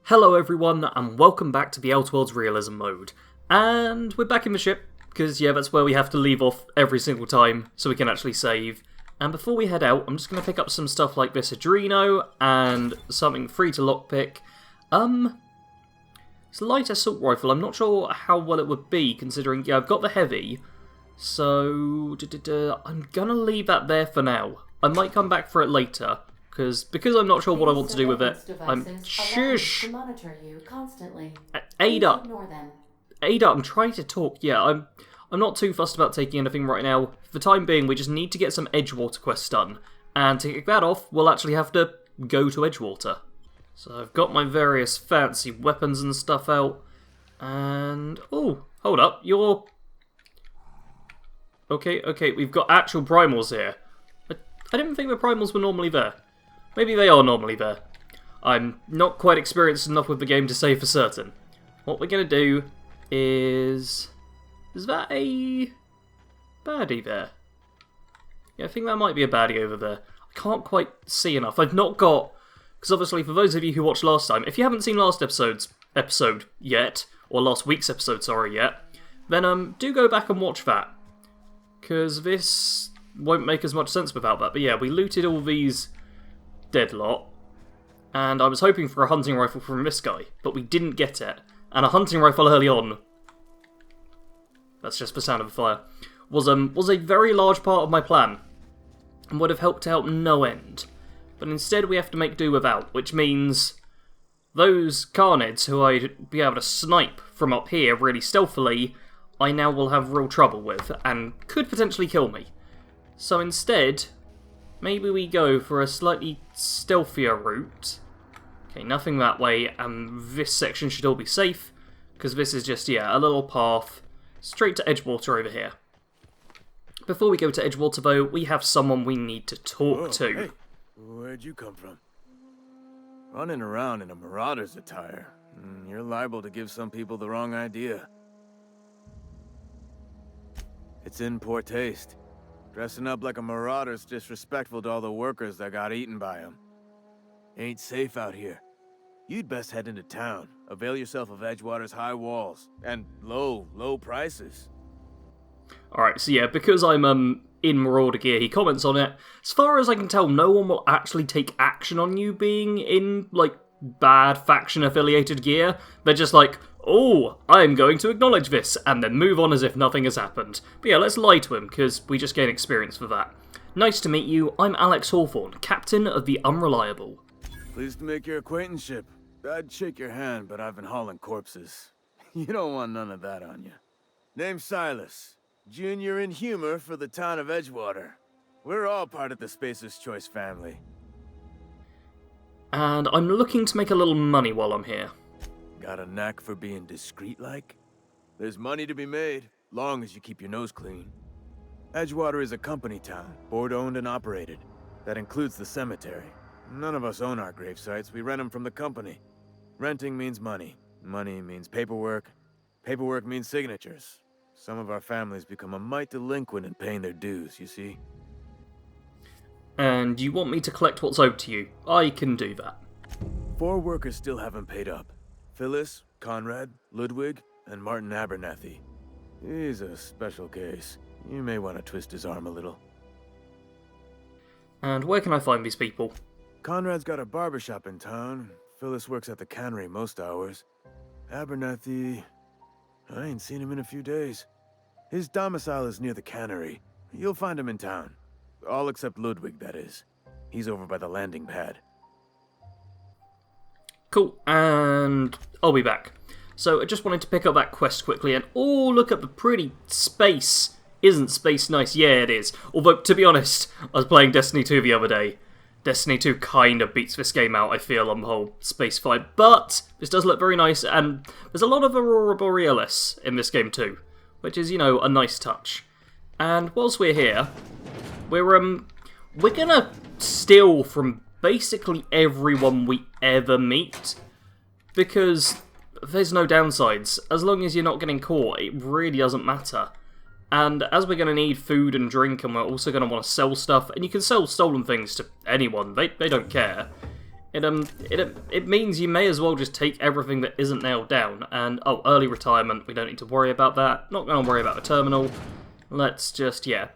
Hello everyone, and welcome back to the Outer Worlds Realism mode. And we're back in the ship, because yeah, that's where we have to leave off every single time, so we can actually save. And before we head out, I'm just going to pick up some stuff like this Adreno, and something free to lockpick. It's a light assault rifle. I'm not sure how well it would be, considering, yeah, I've got the heavy. So, I'm going to leave that there for now. I might come back for it later. Because I'm not sure what I want to do with it. I'm shush. Ada, I'm trying to talk. Yeah, I'm not too fussed about taking anything right now. For the time being, we just need to get some Edgewater quests done, and to kick that off, we'll actually have to go to Edgewater. So I've got my various fancy weapons and stuff out, and oh, hold up, you're okay. We've got actual primals here. I didn't think the primals were normally there. Maybe they are normally there. I'm not quite experienced enough with the game to say for certain. What we're going to do is... Is that a baddie there? Yeah, I think that might be a baddie over there. I can't quite see enough. I've not got... Because obviously, for those of you who watched last time, if you haven't seen last episode yet, or last week's episode, sorry, yet, then do go back and watch that. Because this won't make as much sense without that. But yeah, we looted all these... dead lot, and I was hoping for a hunting rifle from this guy, but we didn't get it. And a hunting rifle early on, that's just the sound of a fire, was a very large part of my plan, and would have helped out no end. But instead we have to make do without, which means those carnids who I'd be able to snipe from up here really stealthily, I now will have real trouble with, and could potentially kill me. So instead... maybe we go for a slightly stealthier route. Okay, nothing that way, and this section should all be safe, because this is just, yeah, a little path straight to Edgewater over here. Before we go to Edgewater, though, we have someone we need to talk to. Hey, where'd you come from? Running around in a marauder's attire. You're liable to give some people the wrong idea. It's in poor taste. Dressing up like a marauder's disrespectful to all the workers that got eaten by him. Ain't safe out here. You'd best head into town. Avail yourself of Edgewater's high walls. And low prices. Alright, so yeah, because I'm in Marauder gear, he comments on it. As far as I can tell, no one will actually take action on you being in, like, bad faction-affiliated gear. They're just like, oh, I'm going to acknowledge this, and then move on as if nothing has happened. But yeah, let's lie to him, because we just gain experience for that. Nice to meet you, I'm Alex Hawthorne, Captain of the Unreliable. Pleased to make your acquaintanceship. I'd shake your hand, but I've been hauling corpses. You don't want none of that on you. Name's Silas, Junior in humor for the town of Edgewater. We're all part of the Spacer's Choice family. And I'm looking to make a little money while I'm here. Got a knack for being discreet-like? There's money to be made, long as you keep your nose clean. Edgewater is a company town, board-owned and operated. That includes the cemetery. None of us own our grave sites, we rent them from the company. Renting means money. Money means paperwork. Paperwork means signatures. Some of our families become a mite delinquent in paying their dues, you see? And you want me to collect what's owed to you? I can do that. 4 workers still haven't paid up. Phyllis, Conrad, Ludwig, and Martin Abernathy. He's a special case. You may want to twist his arm a little. And where can I find these people? Conrad's got a barbershop in town. Phyllis works at the Cannery most hours. Abernathy... I ain't seen him in a few days. His domicile is near the Cannery. You'll find him in town. All except Ludwig, that is. He's over by the landing pad. Cool, and I'll be back. So I just wanted to pick up that quest quickly, and oh, look at the pretty space. Isn't space nice? Yeah, it is. Although, to be honest, I was playing Destiny 2 the other day. Destiny 2 kind of beats this game out, I feel, on the whole space fight, but this does look very nice, and there's a lot of Aurora Borealis in this game too, which is, you know, a nice touch. And whilst we're here, we're gonna steal from basically everyone we ever meet, because there's no downsides. As long as you're not getting caught, it really doesn't matter. And as we're going to need food and drink, and we're also going to want to sell stuff, and you can sell stolen things to anyone, they don't care. It means you may as well just take everything that isn't nailed down. And, oh, early retirement, we don't need to worry about that. Not going to worry about the terminal. Let's just, yeah.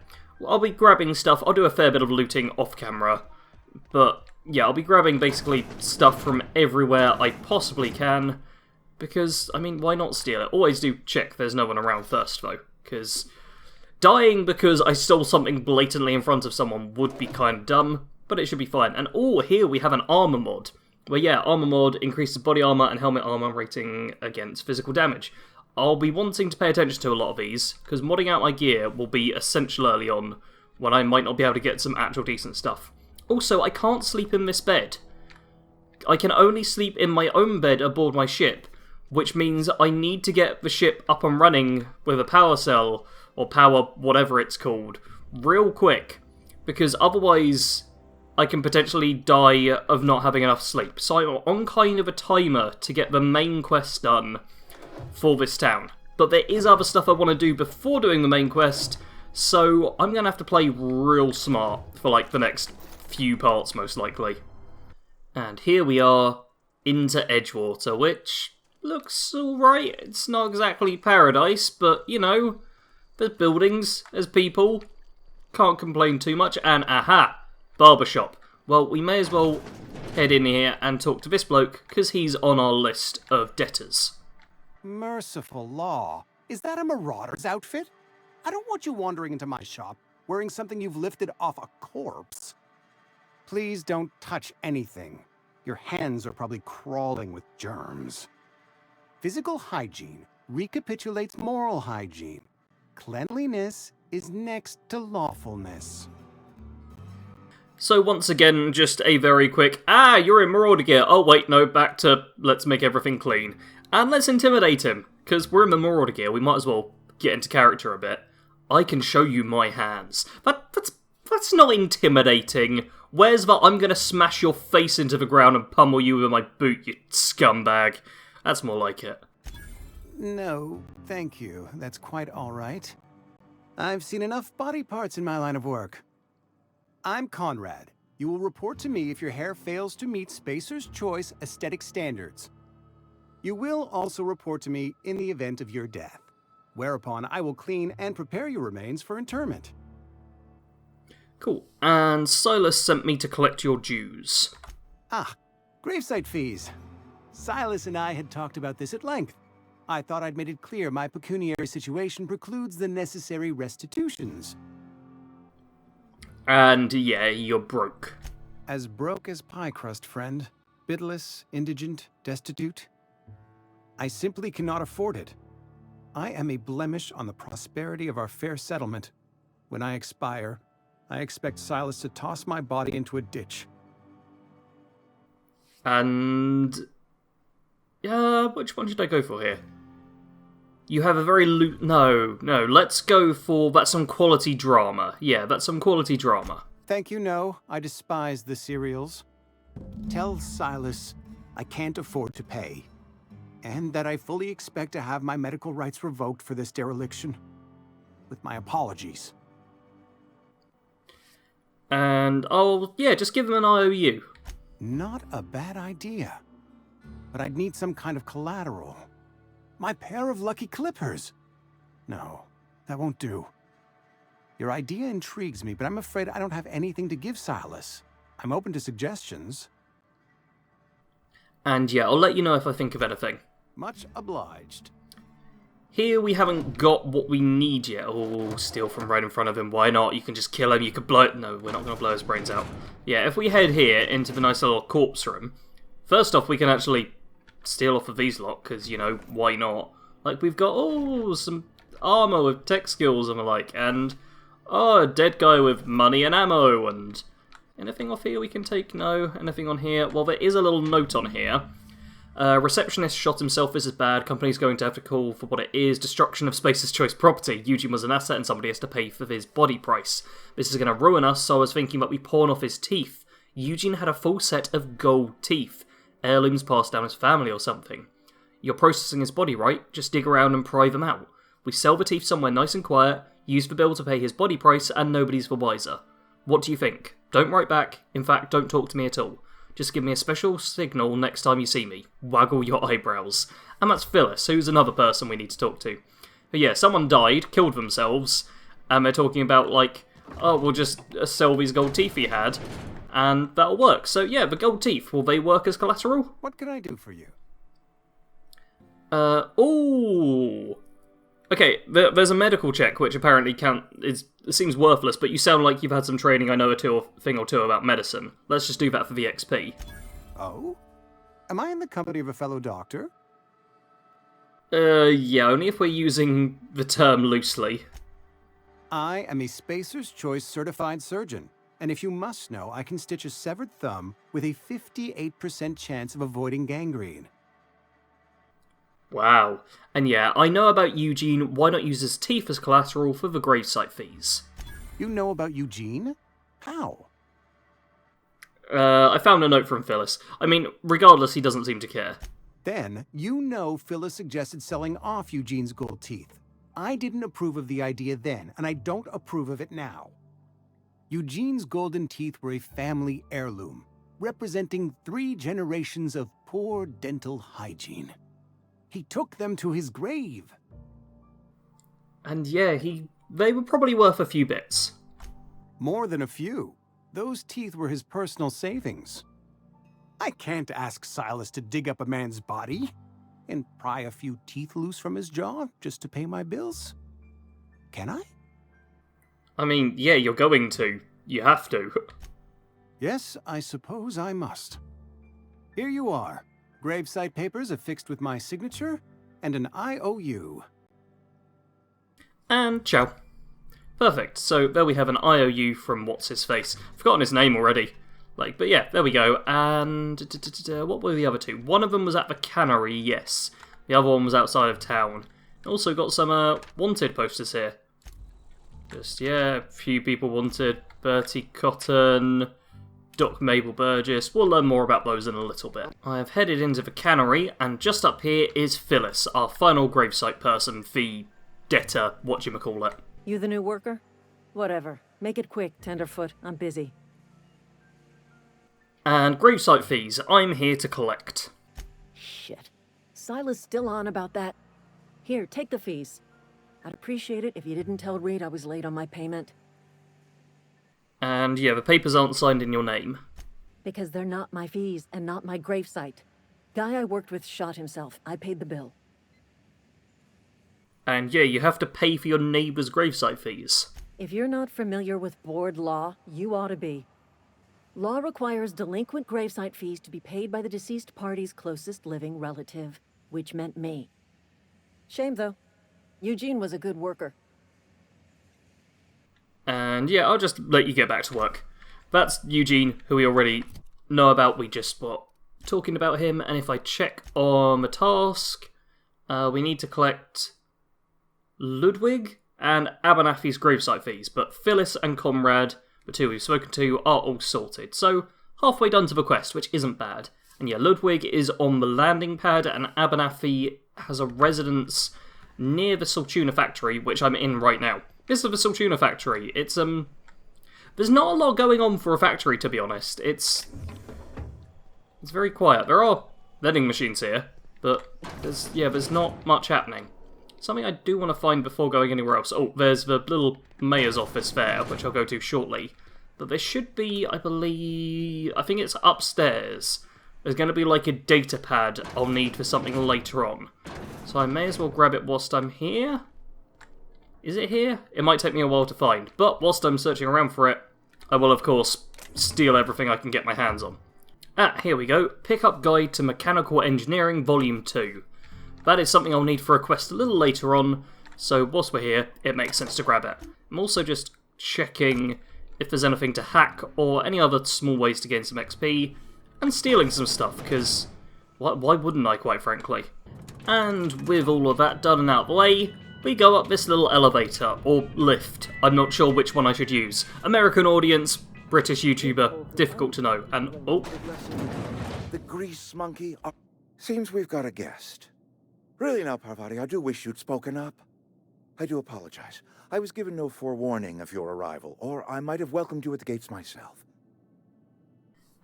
I'll be grabbing stuff. I'll do a fair bit of looting off camera. But, yeah, I'll be grabbing basically stuff from everywhere I possibly can. Because, I mean, why not steal it? Always do check there's no one around first, though. Because dying because I stole something blatantly in front of someone would be kind of dumb. But it should be fine. And oh, here we have an armor mod. Where, yeah, armor mod increases body armor and helmet armor rating against physical damage. I'll be wanting to pay attention to a lot of these, because modding out my gear will be essential early on, when I might not be able to get some actual decent stuff. Also, I can't sleep in this bed. I can only sleep in my own bed aboard my ship, which means I need to get the ship up and running with a power cell, or power whatever it's called, real quick, because otherwise I can potentially die of not having enough sleep. So I'm on kind of a timer to get the main quest done for this town. But there is other stuff I want to do before doing the main quest, so I'm going to have to play real smart for like the next few parts most likely. And here we are into Edgewater, which looks alright. It's not exactly paradise, but you know, there's buildings, there's people, can't complain too much, and aha! Barbershop. Well, we may as well head in here and talk to this bloke, because he's on our list of debtors. Merciful law. Is that a marauder's outfit? I don't want you wandering into my shop wearing something you've lifted off a corpse. Please don't touch anything. Your hands are probably crawling with germs. Physical hygiene recapitulates moral hygiene. Cleanliness is next to lawfulness. So once again, just a very quick, you're in Marauder gear. Oh wait, no, back to let's make everything clean. And let's intimidate him, because we're in the Marauder gear, we might as well get into character a bit. I can show you my hands. That's not intimidating. Where's the I'm gonna smash your face into the ground and pummel you with my boot, you scumbag? That's more like it. No, thank you. That's quite all right. I've seen enough body parts in my line of work. I'm Conrad. You will report to me if your hair fails to meet Spacer's Choice aesthetic standards. You will also report to me in the event of your death, whereupon I will clean and prepare your remains for interment. Cool. And Silas sent me to collect your dues. Gravesite fees. Silas and I had talked about this at length. I thought I'd made it clear my pecuniary situation precludes the necessary restitutions. And yeah, you're broke. As broke as pie crust, friend. Bidless, indigent, destitute. I simply cannot afford it. I am a blemish on the prosperity of our fair settlement. When I expire, I expect Silas to toss my body into a ditch. And which one should I go for here? You have a very No, let's go for... That's some quality drama. Yeah, that's some quality drama. Thank you, no. I despise the cereals. Tell Silas I can't afford to pay. And that I fully expect to have my medical rights revoked for this dereliction. With my apologies. And just give them an IOU. Not a bad idea. But I'd need some kind of collateral. My pair of lucky clippers. No, that won't do. Your idea intrigues me, but I'm afraid I don't have anything to give Silas. I'm open to suggestions. And yeah, I'll let you know if I think of anything. Much obliged. Here we haven't got what we need yet. Oh, steal from right in front of him. Why not? You can just kill him. You could blow... No, we're not going to blow his brains out. Yeah, if we head here into the nice little corpse room, first off, we can actually steal off of these lot, because, you know, why not? Like, we've got, some armor with tech skills and the like, and, a dead guy with money and ammo, and anything off here we can take? No. Anything on here? Well, there is a little note on here. Receptionist shot himself. This is bad. Company's going to have to call for what it is. Destruction of Spacer's Choice property. Eugene was an asset and somebody has to pay for his body price. This is going to ruin us, so I was thinking that we pawn off his teeth. Eugene had a full set of gold teeth. Heirlooms passed down his family or something. You're processing his body, right? Just dig around and pry them out. We sell the teeth somewhere nice and quiet, use the bill to pay his body price, and nobody's the wiser. What do you think? Don't write back. In fact, don't talk to me at all. Just give me a special signal next time you see me. Waggle your eyebrows. And that's Phyllis, who's another person we need to talk to. But yeah, someone died, killed themselves, and they're talking about, like, oh, we'll just sell these gold teeth he had, and that'll work. So yeah, the gold teeth, will they work as collateral? What can I do for you? Ooh. Okay, there's a medical check, which apparently it seems worthless, but you sound like you've had some training. I know a thing or two about medicine. Let's just do that for the XP. Oh? Am I in the company of a fellow doctor? Yeah, only if we're using the term loosely. I am a Spacer's Choice certified surgeon, and if you must know, I can stitch a severed thumb with a 58% chance of avoiding gangrene. Wow. And yeah, I know about Eugene. Why not use his teeth as collateral for the gravesite fees? You know about Eugene? How? I found a note from Phyllis. I mean, regardless, he doesn't seem to care. Then, you know Phyllis suggested selling off Eugene's gold teeth. I didn't approve of the idea then, and I don't approve of it now. Eugene's golden teeth were a family heirloom, representing 3 generations of poor dental hygiene. He took them to his grave. And yeah, they were probably worth a few bits. More than a few. Those teeth were his personal savings. I can't ask Silas to dig up a man's body and pry a few teeth loose from his jaw just to pay my bills. Can I? I mean, yeah, you're going to. You have to. Yes, I suppose I must. Here you are. Gravesite papers affixed with my signature and an IOU. And ciao. Perfect. So there we have an IOU from what's-his-face. Forgotten his name already. But yeah, there we go. And what were the other two? One of them was at the Cannery, yes. The other one was outside of town. Also got some wanted posters here. Just, yeah, a few people wanted. Bertie Cotton, Doc Mabel Burgess. We'll learn more about those in a little bit. I have headed into the Cannery, and just up here is Phyllis, our final gravesite person, the debtor, whatchamacallit. You the new worker? Whatever. Make it quick, Tenderfoot. I'm busy. And gravesite fees, I'm here to collect. Shit. Silas still on about that. Here, take the fees. I'd appreciate it if you didn't tell Reed I was late on my payment. And yeah, the papers aren't signed in your name. Because they're not my fees and not my gravesite. Guy I worked with shot himself. I paid the bill. And yeah, you have to pay for your neighbour's gravesite fees. If you're not familiar with board law, you ought to be. Law requires delinquent gravesite fees to be paid by the deceased party's closest living relative, which meant me. Shame, though. Eugene was a good worker. And yeah, I'll just let you get back to work. That's Eugene, who we already know about. We just were talking about him. And if I check on the task, we need to collect Ludwig and Abernathy's gravesite fees. But Phyllis and Conrad, the two we've spoken to, are all sorted. So halfway done to the quest, which isn't bad. And yeah, Ludwig is on the landing pad, and Abernathy has a residence near the Saltuna factory, which I'm in right now. This is the Saltuna factory. It's there's not a lot going on for a factory, to be honest. It's very quiet. There are vending machines here, but there's not much happening. Something I do want to find before going anywhere else. Oh, there's the little mayor's office there, which I'll go to shortly. But there should be, I think it's upstairs. There's going to be like a data pad I'll need for something later on. So I may as well grab it whilst I'm here. Is it here? It might take me a while to find. But whilst I'm searching around for it, I will of course steal everything I can get my hands on. Here we go. Pickup Guide to Mechanical Engineering Volume 2. That is something I'll need for a quest a little later on, so whilst we're here, it makes sense to grab it. I'm also just checking if there's anything to hack or any other small ways to gain some XP, and stealing some stuff, because why wouldn't I, quite frankly? And with all of that done and out of the way, we go up this little elevator, or lift. I'm not sure which one I should use. American audience, British YouTuber, difficult to know. And, oh. The grease monkey. Seems we've got a guest. Really now, Parvati, I do wish you'd spoken up. I do apologize. I was given no forewarning of your arrival, or I might have welcomed you at the gates myself.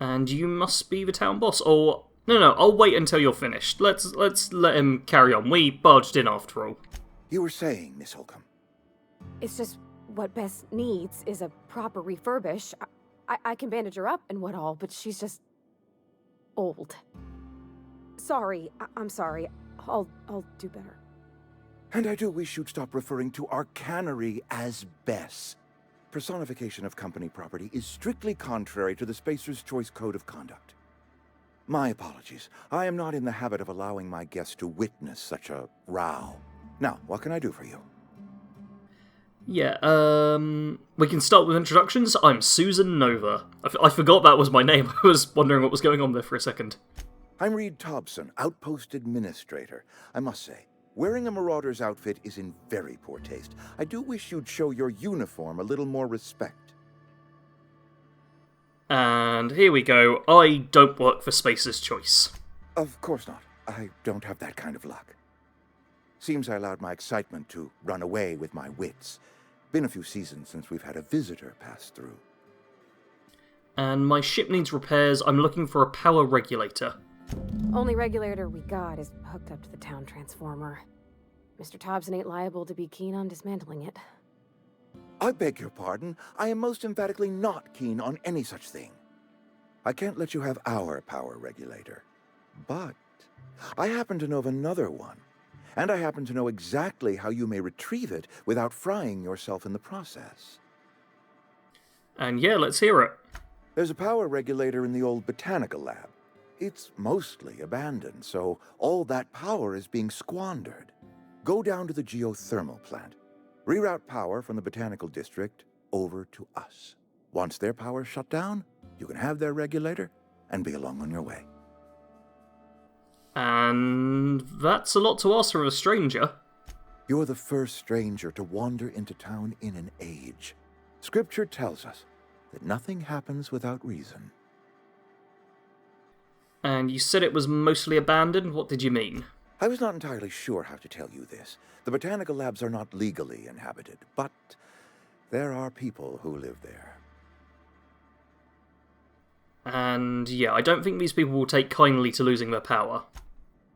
And you must be the town boss, or... No, I'll wait until you're finished. Let's let him carry on. We barged in after all. You were saying, Miss Holcomb. It's just what Bess needs is a proper refurbish. I can bandage her up and what all, but she's just... old. Sorry, I'm sorry. I'll do better. And I do wish you'd stop referring to our cannery as Bess. Personification of company property is strictly contrary to the Spacer's Choice Code of Conduct. My apologies. I am not in the habit of allowing my guests to witness such a row. Now, what can I do for you? Yeah, we can start with introductions. I'm Susan Nova. I forgot that was my name. I was wondering what was going on there for a second. I'm Reed Thompson, Outpost Administrator. I must say, wearing a Marauder's outfit is in very poor taste. I do wish you'd show your uniform a little more respect. And here we go. I don't work for Spacer's Choice. Of course not. I don't have that kind of luck. Seems I allowed my excitement to run away with my wits. Been a few seasons since we've had a visitor pass through. And my ship needs repairs. I'm looking for a power regulator. Only regulator we got is hooked up to the town transformer. Mr. Thompson ain't liable to be keen on dismantling it. I beg your pardon. I am most emphatically not keen on any such thing. I can't let you have our power regulator. But I happen to know of another one. And I happen to know exactly how you may retrieve it without frying yourself in the process. And yeah, let's hear it. There's a power regulator in the old botanical lab. It's mostly abandoned, so all that power is being squandered. Go down to the geothermal plant. Reroute power from the botanical district over to us. Once their power's shut down, you can have their regulator and be along on your way. And that's a lot to ask from a stranger. You're the first stranger to wander into town in an age. Scripture tells us that nothing happens without reason. And you said it was mostly abandoned? What did you mean? I was not entirely sure how to tell you this. The botanical labs are not legally inhabited, but there are people who live there. And yeah, I don't think these people will take kindly to losing their power.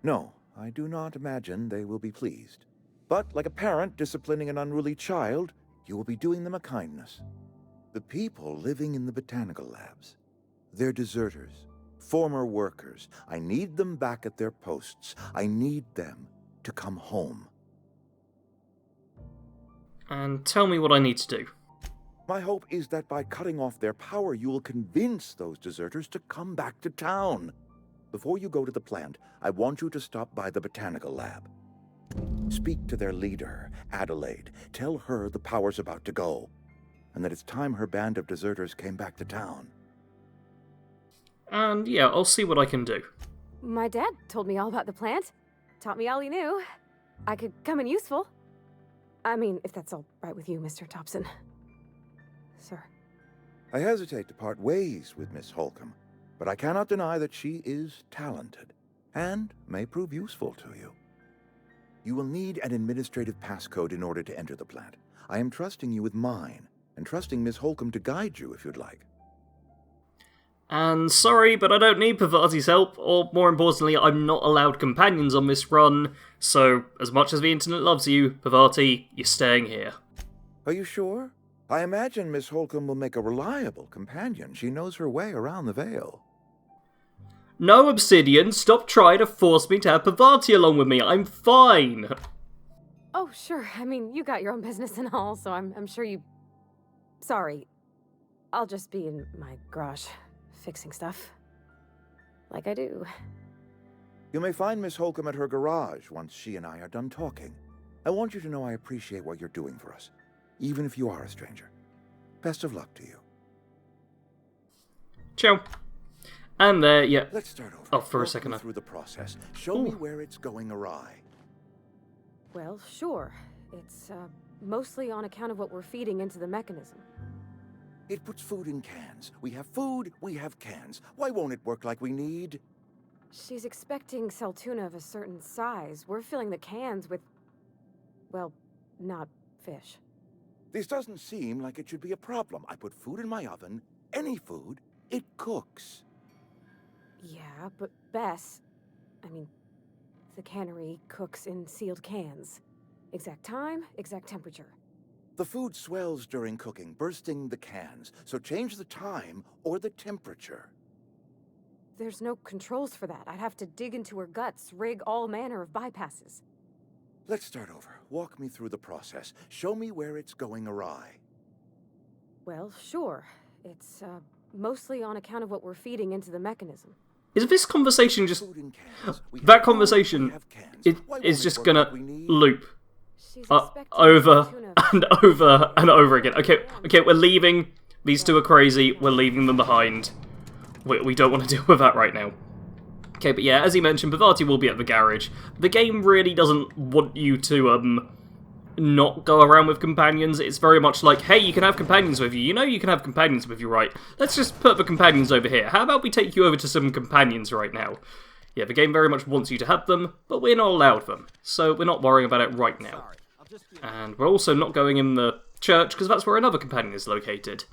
No, I do not imagine they will be pleased. But like a parent disciplining an unruly child, you will be doing them a kindness. The people living in the botanical labs, they're deserters, former workers. I need them back at their posts. I need them to come home. And tell me what I need to do. My hope is that by cutting off their power, you will convince those deserters to come back to town. Before you go to the plant, I want you to stop by the botanical lab. Speak to their leader, Adelaide. Tell her the power's about to go, and that it's time her band of deserters came back to town. And yeah, I'll see what I can do. My dad told me all about the plant. Taught me all he knew. I could come in useful. I mean, if that's all right with you, Mr. Thompson. Sir. I hesitate to part ways with Miss Holcomb, but I cannot deny that she is talented, and may prove useful to you. You will need an administrative passcode in order to enter the plant. I am trusting you with mine, and trusting Miss Holcomb to guide you if you'd like. And sorry, but I don't need Pavarti's help, or more importantly, I'm not allowed companions on this run, so as much as the internet loves you, Pavarti, you're staying here. Are you sure? I imagine Miss Holcomb will make a reliable companion. She knows her way around the Vale. No, Obsidian, stop trying to force me to have Pavarti along with me. I'm fine. Oh, sure. I mean, you got your own business and all, so I'm sure you... Sorry. I'll just be in my garage, fixing stuff. Like I do. You may find Miss Holcomb at her garage once she and I are done talking. I want you to know I appreciate what you're doing for us, even if you are a stranger. Best of luck to you. Ciao. And there, yeah. Let's start over. Oh, for a Walk second. me through the process. Show me where it's going awry. Well, sure. It's, mostly on account of what we're feeding into the mechanism. It puts food in cans. We have food, we have cans. Why won't it work like we need? She's expecting Celtuna of a certain size. We're filling the cans with... well, not fish. This doesn't seem like it should be a problem. I put food in my oven, any food, it cooks. Yeah, but Bess... I mean, the cannery cooks in sealed cans. Exact time, exact temperature. The food swells during cooking, bursting the cans, so change the time or the temperature. There's no controls for that. I'd have to dig into her guts, rig all manner of bypasses. Let's start over. Walk me through the process. Show me where it's going awry. Well, sure. It's, mostly on account of what we're feeding into the mechanism. Is this conversation just... Food in cans. We That have conversation food, we have cans. it Why is won't just it work gonna like we need? loop She's expecting over tuna. and over and over again. Okay, we're leaving. These two are crazy. We're leaving them behind. We don't want to deal with that right now. Okay, but yeah, as he mentioned, Bavati will be at the garage. The game really doesn't want you to, not go around with companions. It's very much like, hey, you can have companions with you. You know you can have companions with you, right? Let's just put the companions over here. How about we take you over to some companions right now? Yeah, the game very much wants you to have them, but we're not allowed them. So we're not worrying about it right now. And we're also not going in the church, because that's where another companion is located.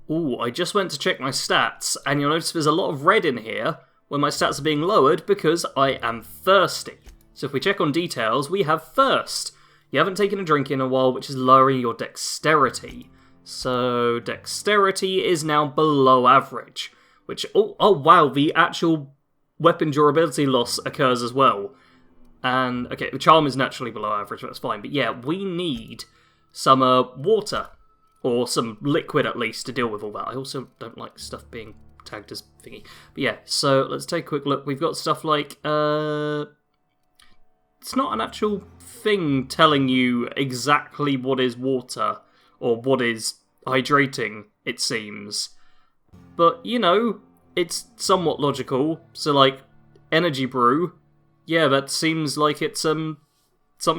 Ooh, I just went to check my stats, and you'll notice there's a lot of red in here, when my stats are being lowered because I am thirsty. So if we check on details, we have thirst. You haven't taken a drink in a while, which is lowering your dexterity. So dexterity is now below average, which, oh wow, the actual weapon durability loss occurs as well. And, okay, the charm is naturally below average, that's fine. But yeah, we need some water, or some liquid at least, to deal with all that. I also don't like stuff being tagged as thingy. But yeah, so let's take a quick look. We've got stuff like, it's not an actual thing telling you exactly what is water, or what is hydrating, it seems. But, you know, it's somewhat logical. So, like, energy brew, yeah, that seems like it's something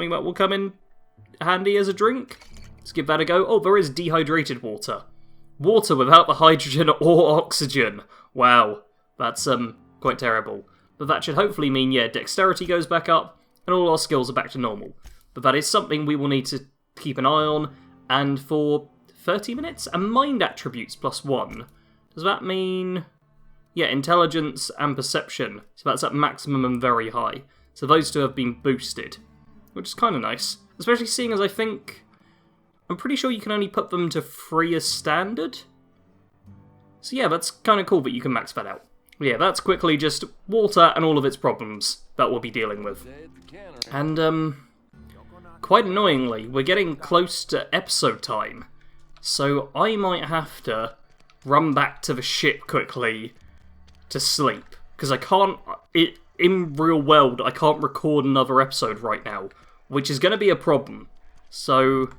that will come in handy as a drink. Let's give that a go. Oh, there is dehydrated water. Water without the hydrogen or oxygen. Wow, that's quite terrible. But that should hopefully mean, yeah, dexterity goes back up, and all our skills are back to normal. But that is something we will need to keep an eye on, and for 30 minutes, and mind attributes +1. Does that mean... yeah, intelligence and perception. So that's at maximum and very high. So those two have been boosted, which is kind of nice. Especially seeing as I'm pretty sure you can only put them to 3 as standard. So yeah, that's kind of cool that you can max that out. But yeah, that's quickly just water and all of its problems that we'll be dealing with. And, quite annoyingly, we're getting close to episode time. So I might have to run back to the ship quickly to sleep, because I can't, in real world, I can't record another episode right now, which is going to be a problem. So,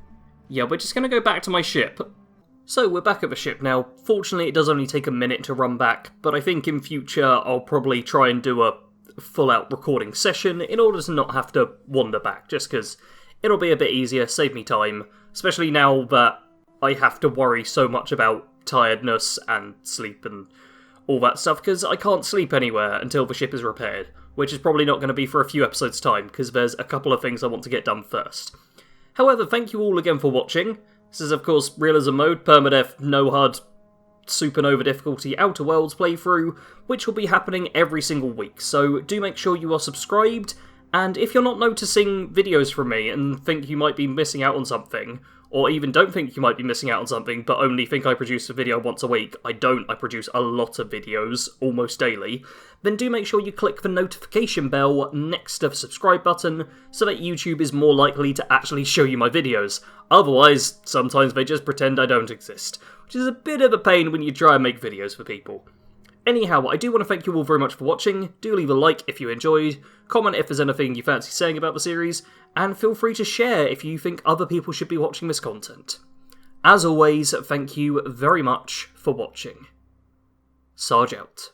yeah, we're just going to go back to my ship. So, we're back at the ship now. Fortunately, it does only take a minute to run back, but I think in future I'll probably try and do a full-out recording session in order to not have to wander back, just because it'll be a bit easier, save me time, especially now that I have to worry so much about tiredness and sleep and all that stuff, because I can't sleep anywhere until the ship is repaired, which is probably not going to be for a few episodes' time, because there's a couple of things I want to get done first. However, thank you all again for watching. This is, of course, Realism Mode, Permadeath, No HUD, Supernova Difficulty, Outer Worlds playthrough, which will be happening every single week, so do make sure you are subscribed, and if you're not noticing videos from me and think you might be missing out on something, or even don't think you might be missing out on something, but only think I produce a video once a week, I don't, I produce a lot of videos, almost daily, then do make sure you click the notification bell next to the subscribe button, so that YouTube is more likely to actually show you my videos. Otherwise, sometimes they just pretend I don't exist, which is a bit of a pain when you try and make videos for people. Anyhow, I do want to thank you all very much for watching. Do leave a like if you enjoyed, comment if there's anything you fancy saying about the series, and feel free to share if you think other people should be watching this content. As always, thank you very much for watching. Sarge out.